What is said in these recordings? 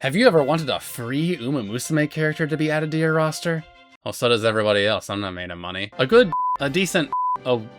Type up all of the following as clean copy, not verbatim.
Have you ever wanted a free umamusume character to be added to your roster? Well, so does everybody else. I'm not made of money. A decent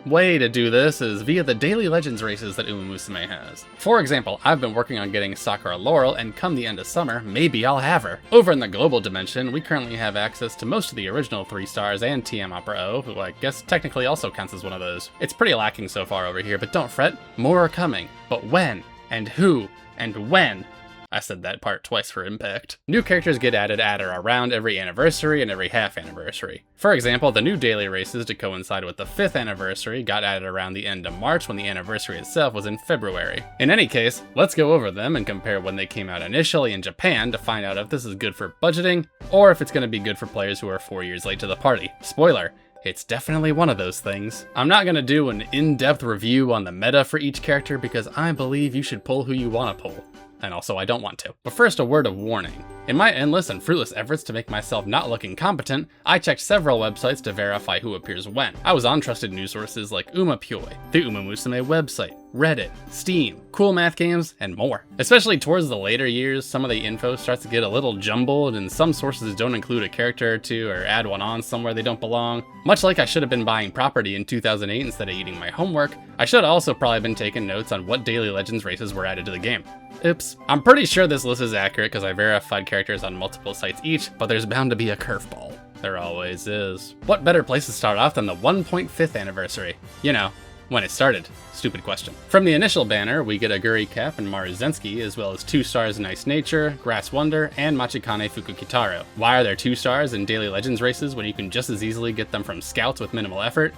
way to do this is via the daily legends races that umamusume has. For example, I've been working on getting Sakura Laurel, and come the end of summer, maybe I'll have her. Over in the global dimension, we currently have access to most of the original 3 stars and TM Opera O, who I guess technically also counts as one of those. It's pretty lacking so far over here, but don't fret, more are coming. But when? And who? And when? I said that part twice for impact. New characters get added at or around every anniversary and every half anniversary. For example, the new daily races to coincide with the 5th anniversary got added around the end of March when the anniversary itself was in February. In any case, let's go over them and compare when they came out initially in Japan to find out if this is good for budgeting or if it's going to be good for players who are 4 years late to the party. Spoiler. It's definitely one of those things. I'm not going to do an in-depth review on the meta for each character because I believe you should pull who you want to pull. And also I don't want to. But first, a word of warning. In my endless and fruitless efforts to make myself not look incompetent, I checked several websites to verify who appears when. I was on trusted news sources like umamusume, the umamusume website, Reddit, Steam, Cool Math Games, and more. Especially towards the later years, some of the info starts to get a little jumbled, and some sources don't include a character or two or add one on somewhere they don't belong. Much like I should have been buying property in 2008 instead of eating my homework, I should have also probably been taking notes on what daily legends races were added to the game. Oops. I'm pretty sure this list is accurate because I verified characters on multiple sites each, but there's bound to be a curveball. There always is. What better place to start off than the 1.5th anniversary? You know, when it started. Stupid question. From the initial banner, we get a Guri Cap and Maru Zensky, as well as 2 stars in Nice Nature, Grass Wonder, and Machikane Fukukitaro. Why are there 2 stars in daily legends races when you can just as easily get them from scouts with minimal effort?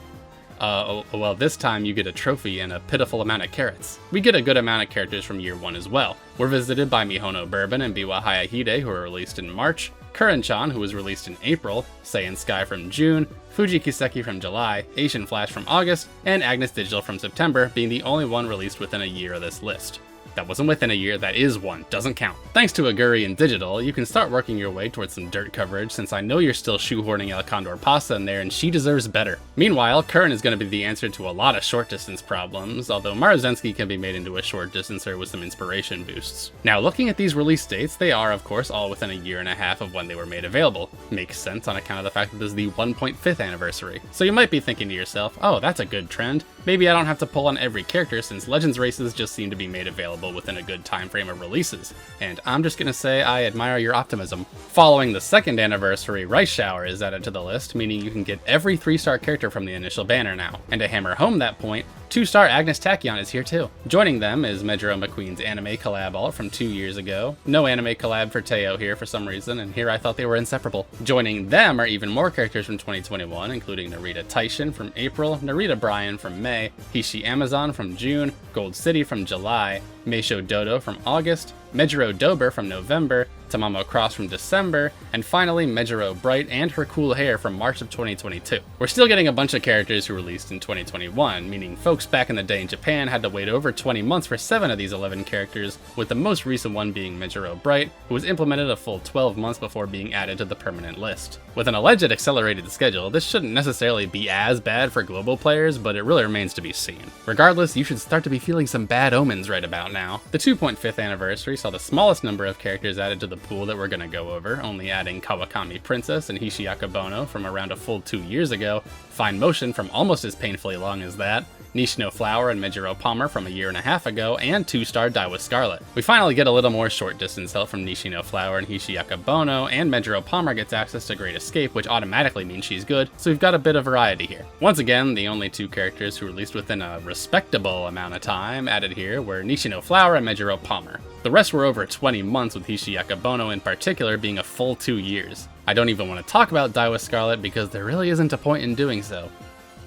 Well, this time you get a trophy and a pitiful amount of carrots. We get a good amount of characters from year 1 as well. We're visited by Mihono Bourbon and Biwa Hayahide, who were released in March, Kuren-chan, who was released in April, Saiyan Sky from June, Fuji Kiseki from July, Asian Flash from August, and Agnes Digital from September, being the only one released within a year of this list. That wasn't within a year, that is one, doesn't count. Thanks to Aguri and Digital, you can start working your way towards some dirt coverage since I know you're still shoehorning El Condor Pasta in there and she deserves better. Meanwhile, Kuren is going to be the answer to a lot of short distance problems, although Maru Zensky can be made into a short distancer with some inspiration boosts. Now looking at these release dates, they are of course all within a year and a half of when they were made available. Makes sense on account of the fact that this is the 1.5th anniversary. So you might be thinking to yourself, oh that's a good trend, maybe I don't have to pull on every character since Legends races just seem to be made available within a good time frame of releases, and I'm just gonna say I admire your optimism. Following the 2nd anniversary, Rice Shower is added to the list, meaning you can get every 3-star character from the initial banner now. And to hammer home that point, 2-star Agnes Tachyon is here too. Joining them is Mejiro McQueen's anime collab alt from 2 years ago. No anime collab for Teo here for some reason, and here I thought they were inseparable. Joining them are even more characters from 2021, including Narita Taishin from April, Narita Bryan from May, Hishi Amazon from June, Gold City from July, Meisho Dodo from August, Mejiro Dober from November, Tamamo Cross from December, and finally Mejiro Bright and her cool hair from March of 2022. We're still getting a bunch of characters who released in 2021, meaning folks back in the day in Japan had to wait over 20 months for 7 of these 11 characters, with the most recent one being Mejiro Bright, who was implemented a full 12 months before being added to the permanent list. With an alleged accelerated schedule, this shouldn't necessarily be as bad for global players, but it really remains to be seen. Regardless, you should start to be feeling some bad omens right about now. The 2.5th anniversary saw the smallest number of characters added to the pool that we're gonna go over, only adding Kawakami Princess and Hishiaka Bono from around a full 2 years ago, Fine Motion from almost as painfully long as that, Nishino Flower and Mejiro Palmer from a year and a half ago, and 2-star Daiwa Scarlet. We finally get a little more short distance help from Nishino Flower and Hishiaka Bono, and Mejiro Palmer gets access to Great Escape, which automatically means she's good, so we've got a bit of variety here. Once again, the only 2 characters who released within a respectable amount of time added here were Nishino Flower and Mejiro Palmer. The rest were over 20 months, with Hishiaka Bono in particular being a full 2 years. I don't even want to talk about Daiwa Scarlet because there really isn't a point in doing so.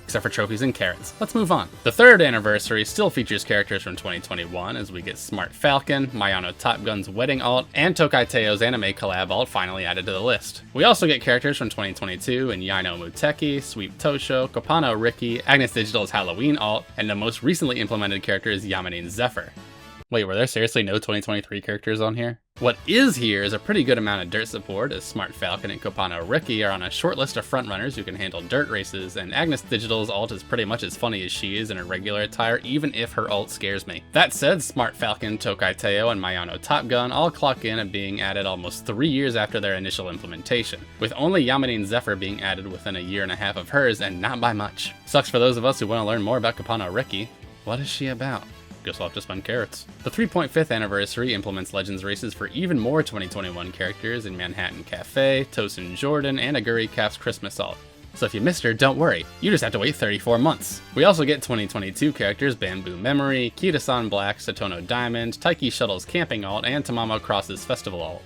Except for trophies and carrots. Let's move on. The 3rd anniversary still features characters from 2021 as we get Smart Falcon, Mayano Top Gun's wedding alt, and Tokai Teo's anime collab alt finally added to the list. We also get characters from 2022 in Yaino Muteki, Sweep Tosho, Kopano Riki, Agnes Digital's Halloween alt, and the most recently implemented character is Yamanin Zephyr. Wait, were there seriously no 2023 characters on here? What is here is a pretty good amount of dirt support, as Smart Falcon and Kopano Riki are on a short list of frontrunners who can handle dirt races, and Agnes Digital's ult is pretty much as funny as she is in her regular attire, even if her ult scares me. That said, Smart Falcon, Tokai Teo, and Mayano Top Gun all clock in at being added almost 3 years after their initial implementation, with only Yamadine Zephyr being added within a year and a half of hers, and not by much. Sucks for those of us who want to learn more about Kopano Riki. What is she about? Guess I'll have to spend carrots. The 3.5th anniversary implements Legends races for even more 2021 characters in Manhattan Cafe, Tosin Jordan, and Aguri Cap's Christmas ult. So if you missed her, don't worry, you just have to wait 34 months. We also get 2022 characters Bamboo Memory, Kita-san Black, Satono Diamond, Taiki Shuttle's Camping ult, and Tamamo Cross's Festival ult.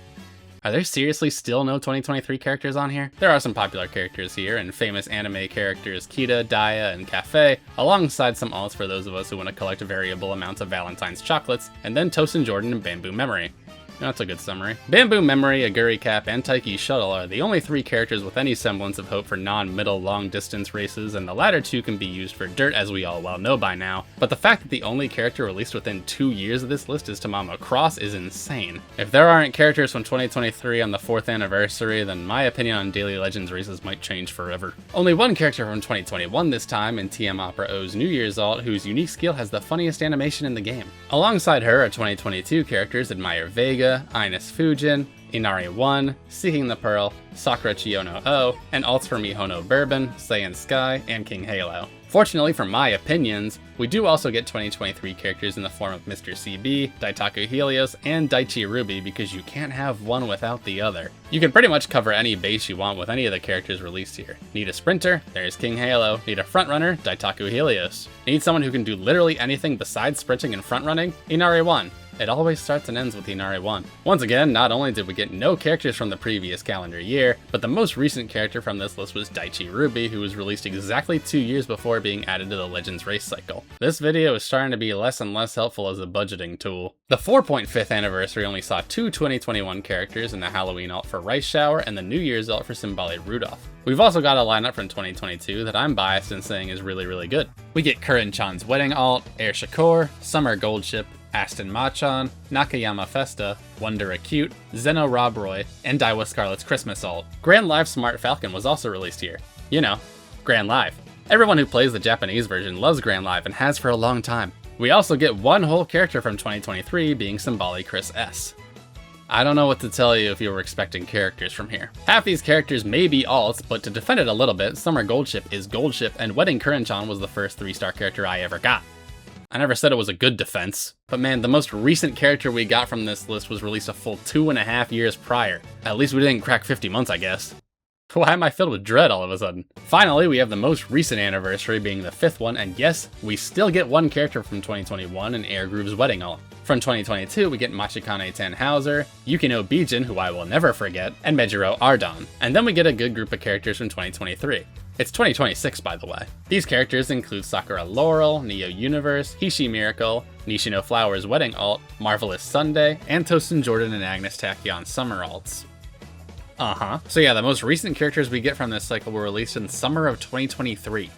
Are there seriously still no 2023 characters on here? There are some popular characters here, and famous anime characters Kita, Daya, and Cafe, alongside some alts for those of us who want to collect variable amounts of Valentine's chocolates, and then Tosin Jordan and Bamboo Memory. That's a good summary. Bamboo Memory, Aguri Cap, and Taiki Shuttle are the only 3 characters with any semblance of hope for non-middle long-distance races, and the latter 2 can be used for dirt, as we all well know by now. But the fact that the only character released within 2 years of this list is Tamamo Cross is insane. If there aren't characters from 2023 on the 4th anniversary, then my opinion on Daily Legends races might change forever. Only one character from 2021 this time in TM Opera O's New Year's ult, whose unique skill has the funniest animation in the game. Alongside her are 2022 characters Admire Vega, Ines Fujin, Inari 1, Seeking the Pearl, Sakura Chiyono O, and alts for Mihono Bourbon, Saiyan Sky, and King Halo. Fortunately for my opinions, we do also get 2023 characters in the form of Mr. CB, Daitaku Helios, and Daichi Ruby, because you can't have one without the other. You can pretty much cover any base you want with any of the characters released here. Need a sprinter? There's King Halo. Need a frontrunner? Daitaku Helios. Need someone who can do literally anything besides sprinting and frontrunning? Inari 1. It always starts and ends with Inari 1. Once again, not only did we get no characters from the previous calendar year, but the most recent character from this list was Daichi Ruby, who was released exactly 2 years before being added to the Legends race cycle. This video is starting to be less and less helpful as a budgeting tool. The 4.5th anniversary only saw 2 2021 characters in the Halloween ult for Rice Shower and the New Year's ult for Simbali Rudolph. We've also got a lineup from 2022 that I'm biased in saying is really good. We get Kurin-chan's Wedding ult, Air Shakur, Summer Goldship, Aston Machan, Nakayama Festa, Wonder Acute, Zeno Robroy, and Daiwa Scarlet's Christmas ult. Grand Live Smart Falcon was also released here. You know, Grand Live. Everyone who plays the Japanese version loves Grand Live and has for a long time. We also get one whole character from 2023 being Simbali Chris S. I don't know what to tell you if you were expecting characters from here. Half these characters may be alts, but to defend it a little bit, Summer Goldship is Goldship, and Wedding Kurin-chan was the first 3-star character I ever got. I never said it was a good defense, but man, the most recent character we got from this list was released a full 2.5 years prior. At least we didn't crack 50 months, I guess. Why am I filled with dread all of a sudden? Finally, we have the most recent anniversary being the 5th one, and yes, we still get one character from 2021 in Air Groove's Wedding ult. From 2022, we get Machikane Tannhauser, Yukino Bijin, who I will never forget, and Mejiro Ardon. And then we get a good group of characters from 2023. It's 2026, by the way. These characters include Sakura Laurel, Neo Universe, Hishi Miracle, Nishino Flower's Wedding ult, Marvelous Sunday, and Tosin Jordan and Agnes Tachyon Summer ults. So yeah, the most recent characters we get from this cycle were released in summer of 2023.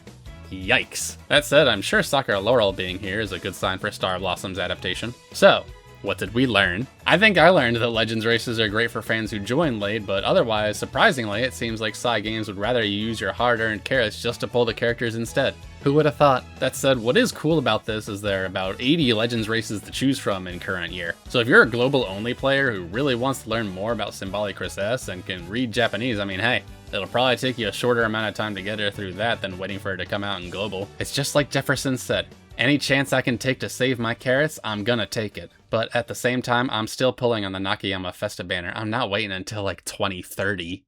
Yikes. That said, I'm sure Sakura Laurel being here is a good sign for Star Blossom's adaptation. So, what did we learn? I think I learned that Legends races are great for fans who join late, but otherwise, surprisingly, it seems like Psy Games would rather you use your hard-earned carrots just to pull the characters instead. Who would have thought? That said, what is cool about this is there are about 80 Legends races to choose from in current year. So if you're a global-only player who really wants to learn more about Simbali Chris S and can read Japanese, I mean, hey, it'll probably take you a shorter amount of time to get her through that than waiting for her to come out in global. It's just like Jefferson said, any chance I can take to save my carrots, I'm gonna take it. But at the same time, I'm still pulling on the Nakayama Festa banner. I'm not waiting until like 2030.